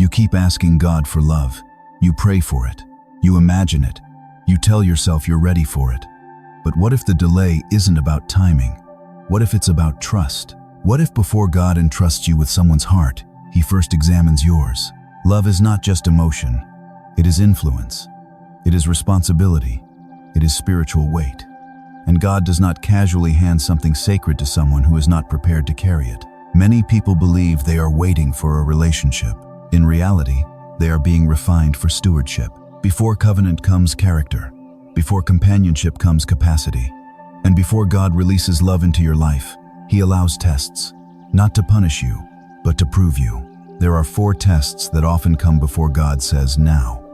You keep asking God for love. You pray for it. You imagine it. You tell yourself you're ready for it. But what if the delay isn't about timing? What if it's about trust? What if before God entrusts you with someone's heart, He first examines yours? Love is not just emotion. It is influence. It is responsibility. It is spiritual weight. And God does not casually hand something sacred to someone who is not prepared to carry it. Many people believe they are waiting for a relationship. In reality, they are being refined for stewardship. Before covenant comes character. Before companionship comes capacity. And before God releases love into your life, He allows tests, not to punish you, but to prove you. There are 4 tests that often come before God says now.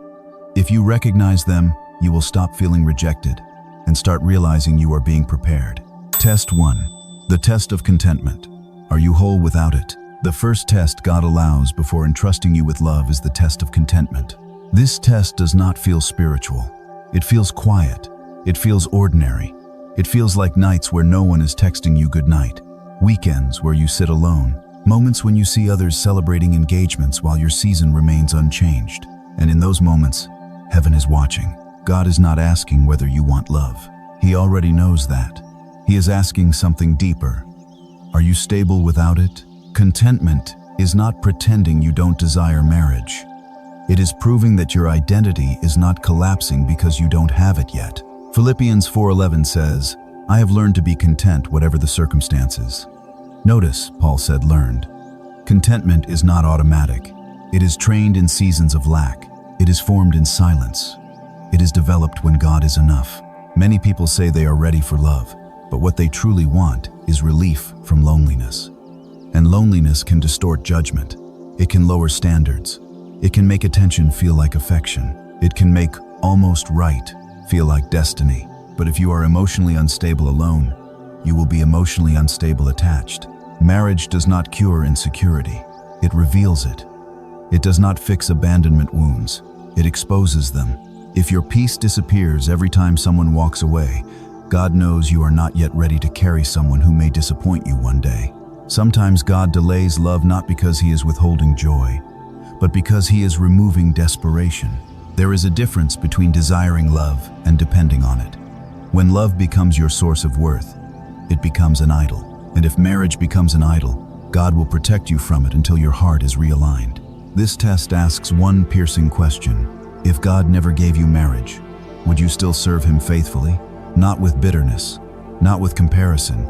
If you recognize them, you will stop feeling rejected and start realizing you are being prepared. Test 1. The test of contentment. Are you whole without it? The first test God allows before entrusting you with love is the test of contentment. This test does not feel spiritual. It feels quiet. It feels ordinary. It feels like nights where no one is texting you goodnight, weekends where you sit alone, moments when you see others celebrating engagements while your season remains unchanged. And in those moments, heaven is watching. God is not asking whether you want love. He already knows that. He is asking something deeper. Are you stable without it? Contentment is not pretending you don't desire marriage. It is proving that your identity is not collapsing because you don't have it yet. Philippians 4:11 says, I have learned to be content whatever the circumstances. Notice, Paul said learned. Contentment is not automatic. It is trained in seasons of lack. It is formed in silence. It is developed when God is enough. Many people say they are ready for love, but what they truly want is relief from loneliness. And loneliness can distort judgment. It can lower standards. It can make attention feel like affection. It can make almost right feel like destiny. But if you are emotionally unstable alone, you will be emotionally unstable attached. Marriage does not cure insecurity. It reveals it. It does not fix abandonment wounds. It exposes them. If your peace disappears every time someone walks away, God knows you are not yet ready to carry someone who may disappoint you one day. Sometimes God delays love not because He is withholding joy, but because He is removing desperation. There is a difference between desiring love and depending on it. When love becomes your source of worth, it becomes an idol. And if marriage becomes an idol, God will protect you from it until your heart is realigned. This test asks one piercing question. If God never gave you marriage, would you still serve Him faithfully? Not with bitterness, not with comparison,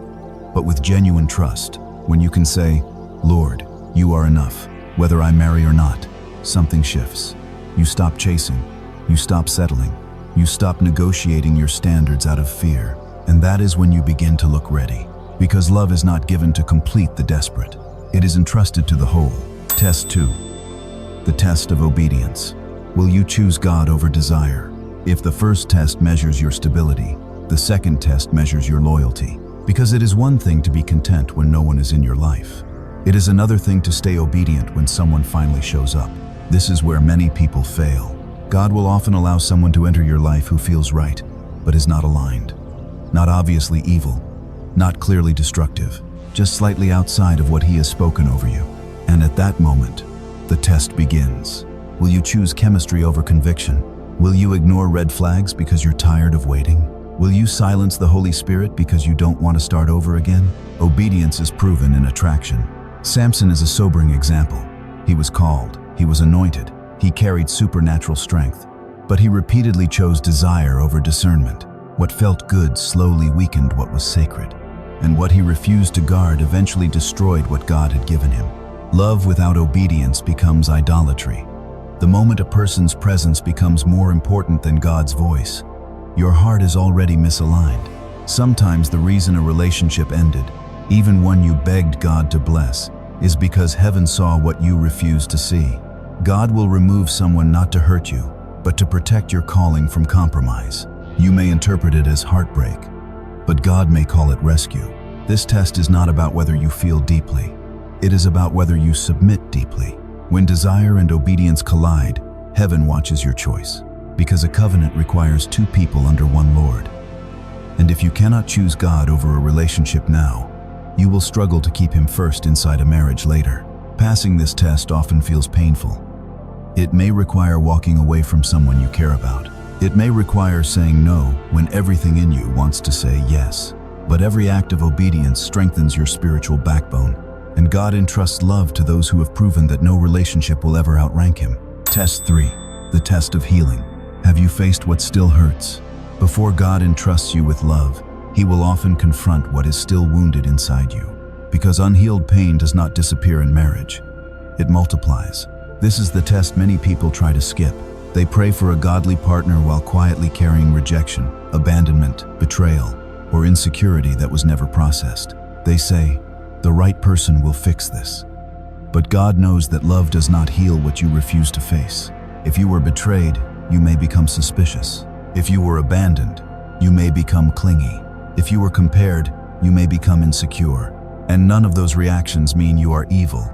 but with genuine trust. When you can say, Lord, you are enough. Whether I marry or not, something shifts. You stop chasing. You stop settling. You stop negotiating your standards out of fear. And that is when you begin to look ready. Because love is not given to complete the desperate. It is entrusted to the whole. Test 2. The test of obedience. Will you choose God over desire? If the first test measures your stability, the second test measures your loyalty. Because it is one thing to be content when no one is in your life. It is another thing to stay obedient when someone finally shows up. This is where many people fail. God will often allow someone to enter your life who feels right, but is not aligned. Not obviously evil, not clearly destructive, just slightly outside of what He has spoken over you. And at that moment, the test begins. Will you choose chemistry over conviction? Will you ignore red flags because you're tired of waiting? Will you silence the Holy Spirit because you don't want to start over again? Obedience is proven in attraction. Samson is a sobering example. He was called, he was anointed, he carried supernatural strength, but he repeatedly chose desire over discernment. What felt good slowly weakened what was sacred, and what he refused to guard eventually destroyed what God had given him. Love without obedience becomes idolatry. The moment a person's presence becomes more important than God's voice, your heart is already misaligned. Sometimes the reason a relationship ended, even one you begged God to bless, is because heaven saw what you refused to see. God will remove someone not to hurt you, but to protect your calling from compromise. You may interpret it as heartbreak, but God may call it rescue. This test is not about whether you feel deeply. It is about whether you submit deeply. When desire and obedience collide, heaven watches your choice. Because a covenant requires 2 people under one Lord. And if you cannot choose God over a relationship now, you will struggle to keep Him first inside a marriage later. Passing this test often feels painful. It may require walking away from someone you care about. It may require saying no when everything in you wants to say yes. But every act of obedience strengthens your spiritual backbone, and God entrusts love to those who have proven that no relationship will ever outrank him. Test 3. The test of healing. Have you faced what still hurts? Before God entrusts you with love, he will often confront what is still wounded inside you. Because unhealed pain does not disappear in marriage. It multiplies. This is the test many people try to skip. They pray for a godly partner while quietly carrying rejection, abandonment, betrayal, or insecurity that was never processed. They say, "The right person will fix this." But God knows that love does not heal what you refuse to face. If you were betrayed, you may become suspicious. If you were abandoned, you may become clingy. If you were compared, you may become insecure. And none of those reactions mean you are evil.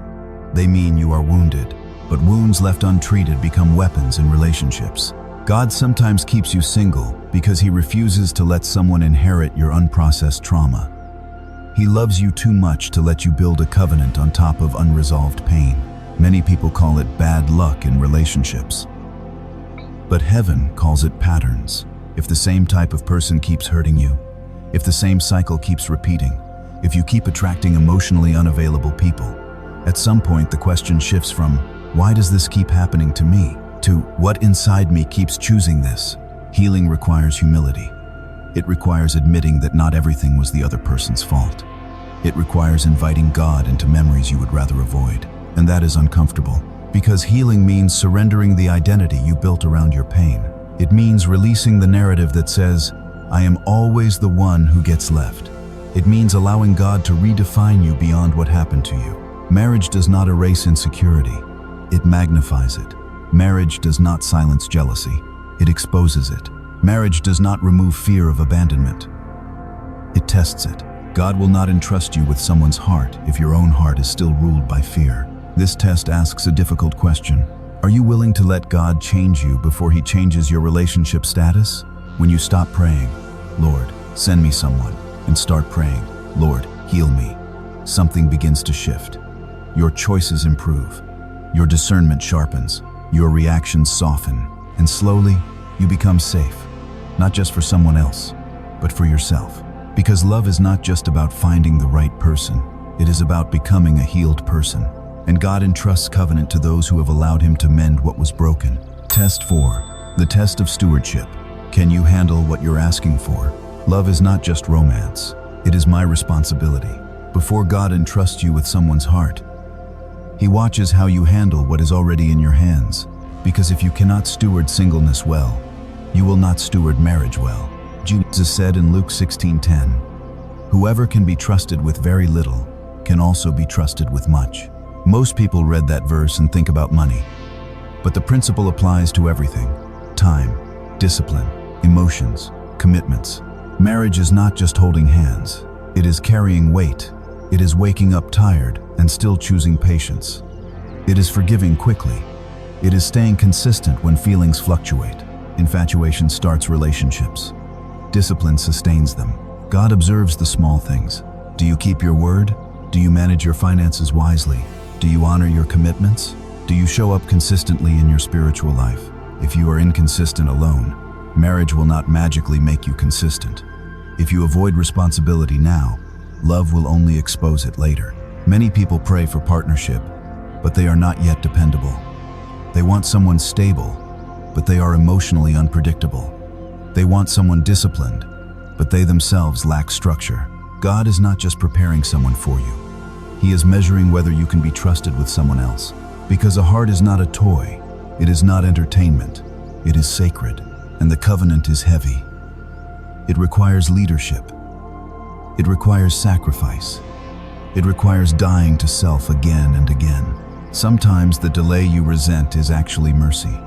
They mean you are wounded. But wounds left untreated become weapons in relationships. God sometimes keeps you single because he refuses to let someone inherit your unprocessed trauma. He loves you too much to let you build a covenant on top of unresolved pain. Many people call it bad luck in relationships. But heaven calls it patterns. If the same type of person keeps hurting you, if the same cycle keeps repeating, if you keep attracting emotionally unavailable people, at some point the question shifts from, "Why does this keep happening to me?" to "What inside me keeps choosing this?" Healing requires humility. It requires admitting that not everything was the other person's fault. It requires inviting God into memories you would rather avoid. And that is uncomfortable, because healing means surrendering the identity you built around your pain. It means releasing the narrative that says, "I am always the one who gets left." It means allowing God to redefine you beyond what happened to you. Marriage does not erase insecurity. It magnifies it. Marriage does not silence jealousy. It exposes it. Marriage does not remove fear of abandonment. It tests it. God will not entrust you with someone's heart if your own heart is still ruled by fear. This test asks a difficult question. Are you willing to let God change you before he changes your relationship status? When you stop praying, "Lord, send me someone," and start praying, "Lord, heal me," something begins to shift. Your choices improve. Your discernment sharpens. Your reactions soften. And slowly, you become safe. Not just for someone else, but for yourself. Because love is not just about finding the right person. It is about becoming a healed person. And God entrusts covenant to those who have allowed him to mend what was broken. Test 4. The test of stewardship. Can you handle what you're asking for? Love is not just romance. It is my responsibility. Before God entrusts you with someone's heart, he watches how you handle what is already in your hands. Because if you cannot steward singleness well, you will not steward marriage well. Jesus said in Luke 16:10, "Whoever can be trusted with very little can also be trusted with much." Most people read that verse and think about money. But the principle applies to everything: time, discipline, emotions, commitments. Marriage is not just holding hands. It is carrying weight. It is waking up tired and still choosing patience. It is forgiving quickly. It is staying consistent when feelings fluctuate. Infatuation starts relationships. Discipline sustains them. God observes the small things. Do you keep your word? Do you manage your finances wisely? Do you honor your commitments? Do you show up consistently in your spiritual life? If you are inconsistent alone, marriage will not magically make you consistent. If you avoid responsibility now, love will only expose it later. Many people pray for partnership, but they are not yet dependable. They want someone stable, but they are emotionally unpredictable. They want someone disciplined, but they themselves lack structure. God is not just preparing someone for you. He is measuring whether you can be trusted with someone else. Because a heart is not a toy. It is not entertainment. It is sacred, and the covenant is heavy. It requires leadership. It requires sacrifice. It requires dying to self again and again. Sometimes the delay you resent is actually mercy.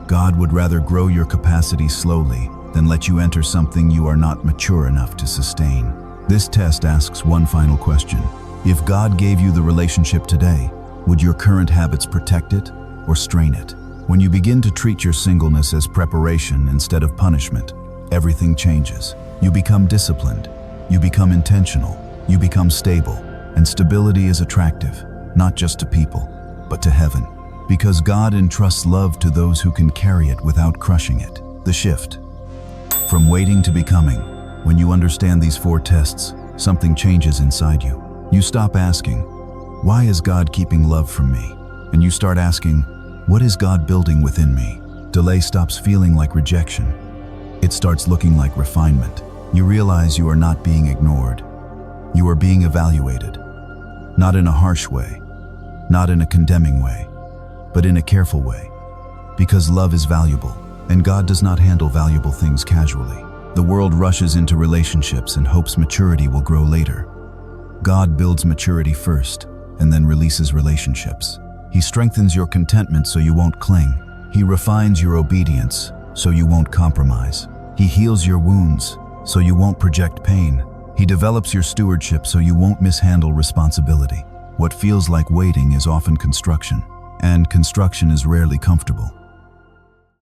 God would rather grow your capacity slowly than let you enter something you are not mature enough to sustain. This test asks one final question. If God gave you the relationship today, would your current habits protect it or strain it? When you begin to treat your singleness as preparation instead of punishment, everything changes. You become disciplined. You become intentional. You become stable. And stability is attractive, not just to people, but to heaven. Because God entrusts love to those who can carry it without crushing it. The shift. From waiting to becoming. When you understand these 4 tests, something changes inside you. You stop asking, "Why is God keeping love from me?" And you start asking, "What is God building within me?" Delay stops feeling like rejection. It starts looking like refinement. You realize you are not being ignored. You are being evaluated. Not in a harsh way, not in a condemning way, but in a careful way. Because love is valuable, and God does not handle valuable things casually. The world rushes into relationships and hopes maturity will grow later. God builds maturity first, and then releases relationships. He strengthens your contentment so you won't cling. He refines your obedience so you won't compromise. He heals your wounds so you won't project pain. He develops your stewardship so you won't mishandle responsibility. What feels like waiting is often construction, and construction is rarely comfortable.